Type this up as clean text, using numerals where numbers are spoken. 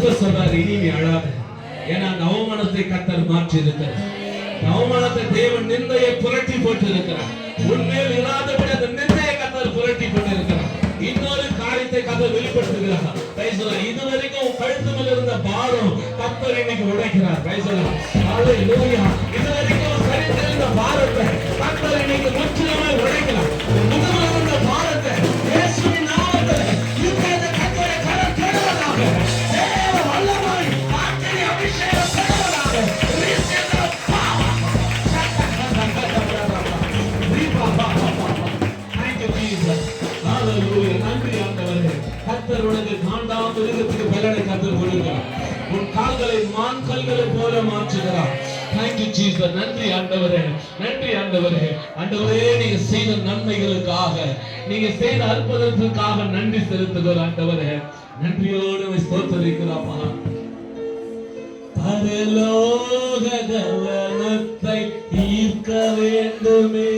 கர்த்தர் சொல்றார், இனி நீ அழாத. ஏன்னா அந்த அவமானத்தை கர்த்தர் மாற்றி இருக்கிறார். அவமானத்தை தேவன் நிந்தையை புரட்டி போட்டு இருக்கிறார். உண்மையில் இல்லாதபடி அந்த நிந்தையை கர்த்தர் புரட்டி போட்டு இருக்கிறார். இன்னொரு காரியத்தை கர்த்தர் வெளிப்படுத்துகிறார். இதுவரைக்கும் கழுத்து மேல இருந்த பாரம் கர்த்தர் இன்னைக்கு உடைக்கிறார். ஹல்லேலூயா. இதுவரைக்கும் சரிந்து இருந்த பாரத்தை கர்த்தர் இன்னைக்கு முற்றிலுமாய் உடைக்கிறார். முதுகுல இருந்த பாரத்தை இயேசுவின் நாமத்தில் இப்பொழுது கர்த்தரை கரம் கேளுவதாக. தேவ வல்லமை ஆற்றலை அபிஷேகம் பெறுவதாக. நன்றி ஆண்டவரே. கர்த்தர் உனக்கு காண்டாம் மிருகத்துக்கு பலனை கர்த்தர் கொடுக்கிறார். உன் கால்களை மான் கல்களை போல மாற்றுகிறார். Thank you Jesus. நன்றி ஆண்டவரே, நன்றி ஆண்டவரே. ஆண்டவரே, நீங்க செய்த நன்மைகளுக்காக, நீங்க செய்த அற்புதத்துக்காக நன்றி செலுத்துகிறோம் ஆண்டவரே. நன்றியோடு ஸ்தோத்திரிக்கிறோம்ப்பா. பரலோக கவனத்தை ஈர்க்க வேண்டுமே